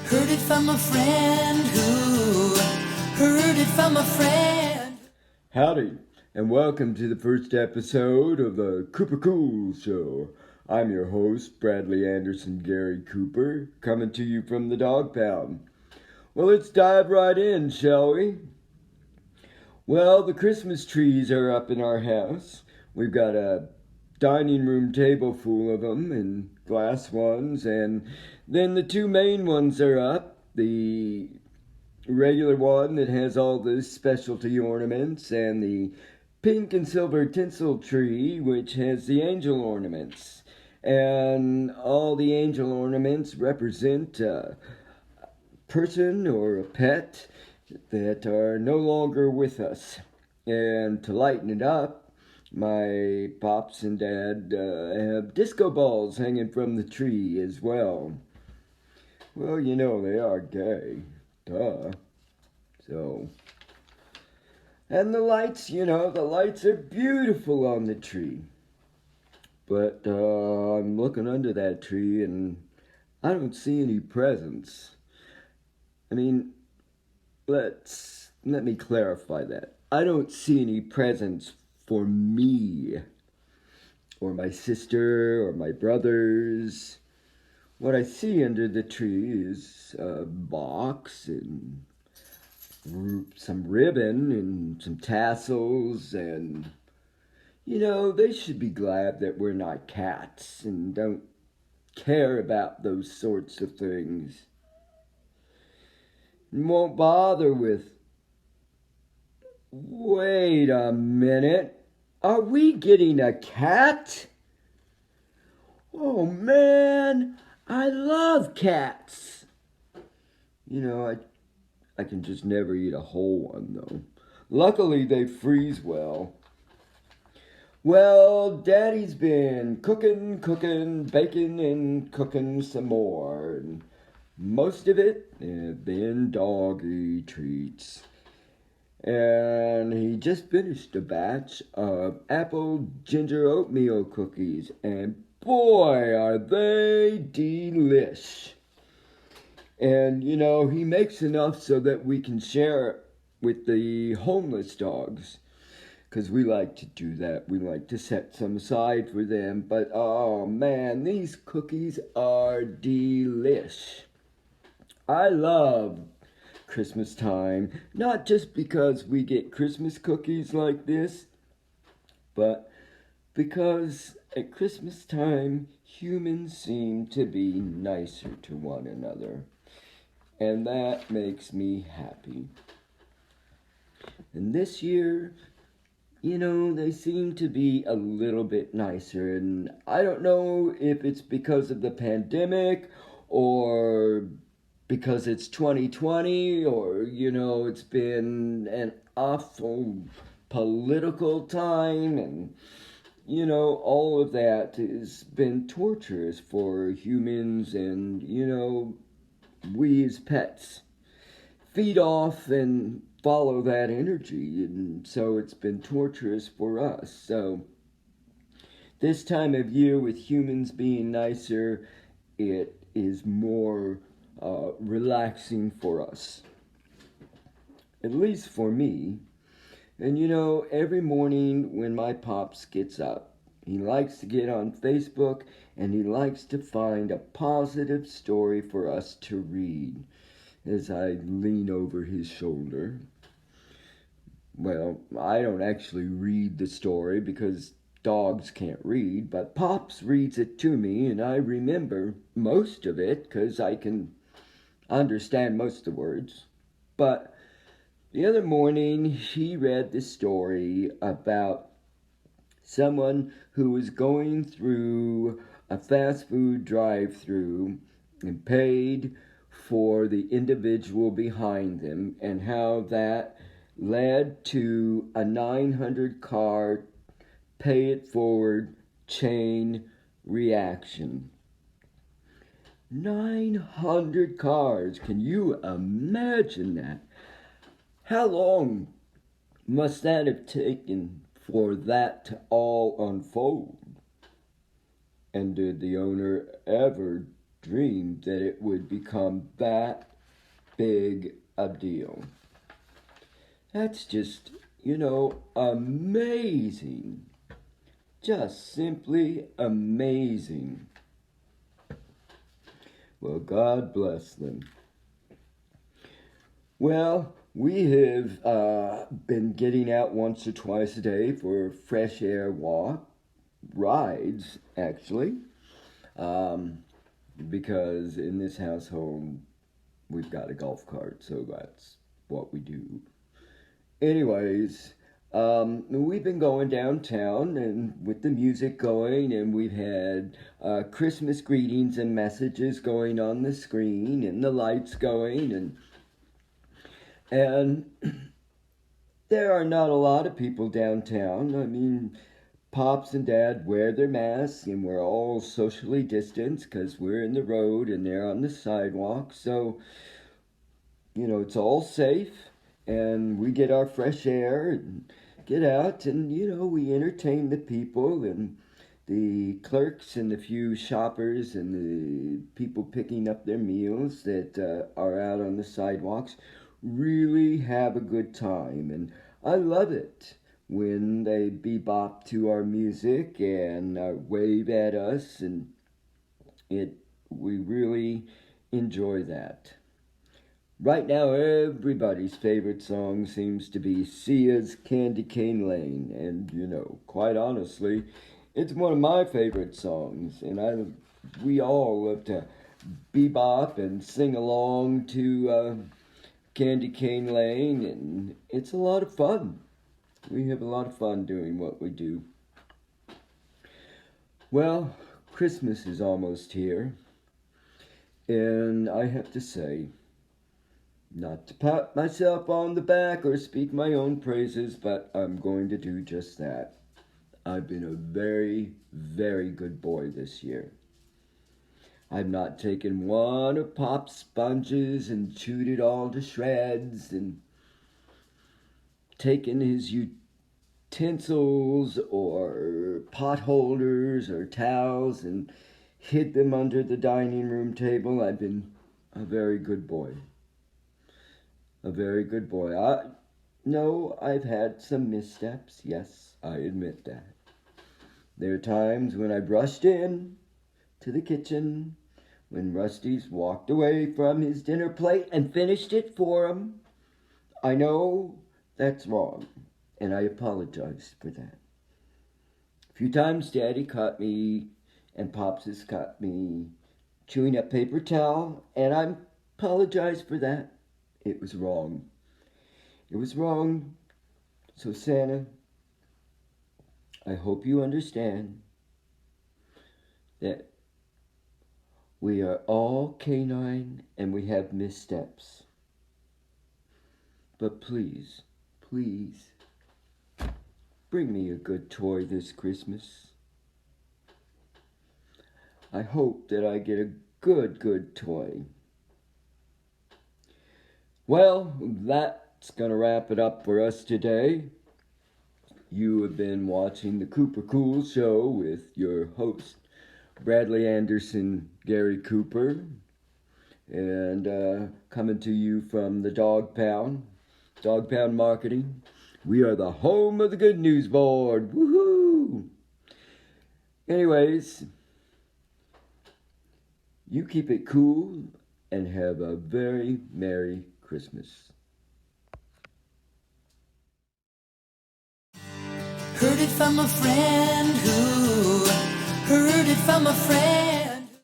Heard it from a friend who heard it from a friend. Howdy, and welcome to the first episode of the Cooper Cool Show. I'm your host, Bradley Anderson Gary Cooper, coming to you from the Dog Pound. Well, let's dive right in, shall we? Well, the Christmas trees are up in our house. We've got a dining room table full of them, and glass ones, and then the two main ones are up. The regular one that has all the specialty ornaments, and the pink and silver tinsel tree, which has the angel ornaments. And all the angel ornaments represent a person or a pet that are no longer with us. And to lighten it up, my pops and dad have disco balls hanging from the tree as well. Well, you know they are gay. Duh. So, and the lights, the lights are beautiful on the tree. But I'm looking under that tree and I don't see any presents. I mean, let me clarify that. I don't see any presents for me, or my sister, or my brothers. What I see under the tree is a box and some ribbon and some tassels, and they should be glad that we're not cats and don't care about those sorts of things and won't bother with. Wait a minute, are we getting a cat? Oh man, I love cats. I can just never eat a whole one, though. Luckily, they freeze well. Well, Daddy's been cooking, baking, and cooking some more. And most of it have been doggy treats. And he just finished a batch of apple ginger oatmeal cookies. And boy, are they delish. And, he makes enough so that we can share it with the homeless dogs. Because we like to do that. We like to set some aside for them. But, oh man, these cookies are delish. I love Christmas time. Not just because we get Christmas cookies like this, but because at Christmas time, humans seem to be nicer to one another. And that makes me happy. And this year, they seem to be a little bit nicer. And I don't know if it's because of the pandemic or because it's 2020 or, it's been an awful political time, and, all of that has been torturous for humans, and, we as pets feed off and follow that energy, and so it's been torturous for us. So this time of year, with humans being nicer, it is more relaxing for us, at least for me. And every morning when my pops gets up, he likes to get on Facebook and he likes to find a positive story for us to read as I lean over his shoulder. Well, I don't actually read the story because dogs can't read, but Pops reads it to me and I remember most of it because I can understand most of the words. But the other morning he read the story about someone who was going through a fast food drive-through and paid for the individual behind them, and how that led to a 900 car pay it forward chain reaction. 900 cars, can you imagine that? How long must that have taken for that to all unfold? And did the owner ever dreamed that it would become that big a deal. That's just, amazing. Just simply amazing. Well, God bless them. Well, we have been getting out once or twice a day for fresh air rides, actually, because in this household we've got a golf cart, so that's what we do. Anyways, we've been going downtown and with the music going, and we've had Christmas greetings and messages going on the screen, and the lights going, and there are not a lot of people downtown. I mean, Pops and Dad wear their masks, and we're all socially distanced because we're in the road and they're on the sidewalk. So, it's all safe, and we get our fresh air and get out, and, we entertain the people and the clerks and the few shoppers and the people picking up their meals that are out on the sidewalks really have a good time. And I love it when they bebop to our music and wave at us, and we really enjoy that. Right now, everybody's favorite song seems to be Sia's Candy Cane Lane, and quite honestly, it's one of my favorite songs, and we all love to bebop and sing along to Candy Cane Lane, and it's a lot of fun. We have a lot of fun doing what we do. Well, Christmas is almost here, and I have to say, not to pat myself on the back or speak my own praises, but I'm going to do just that. I've been a very, very good boy this year. I've not taken one of Pop's sponges and chewed it all to shreds, and taken his utensils or pot holders or towels and hid them under the dining room table. I've been a very good boy. A very good boy. I've had some missteps. Yes, I admit that. There are times when I rushed in to the kitchen when Rusty's walked away from his dinner plate and finished it for him. I know that's wrong, and I apologize for that. A few times Daddy caught me, and Pops has caught me chewing a paper towel, and I apologize for that. It was wrong. It was wrong. So Santa, I hope you understand that we are all canine and we have missteps. But please, please, bring me a good toy this Christmas. I hope that I get a good toy. Well, that's going to wrap it up for us today. You have been watching the Cooper Cool Show with your host, Bradley Anderson, Gary Cooper, and coming to you from the Dog Pound Marketing. We are the home of the Good News Board. Woohoo! Anyways, you keep it cool and have a very Merry Christmas. Heard it from a friend who heard it from a friend.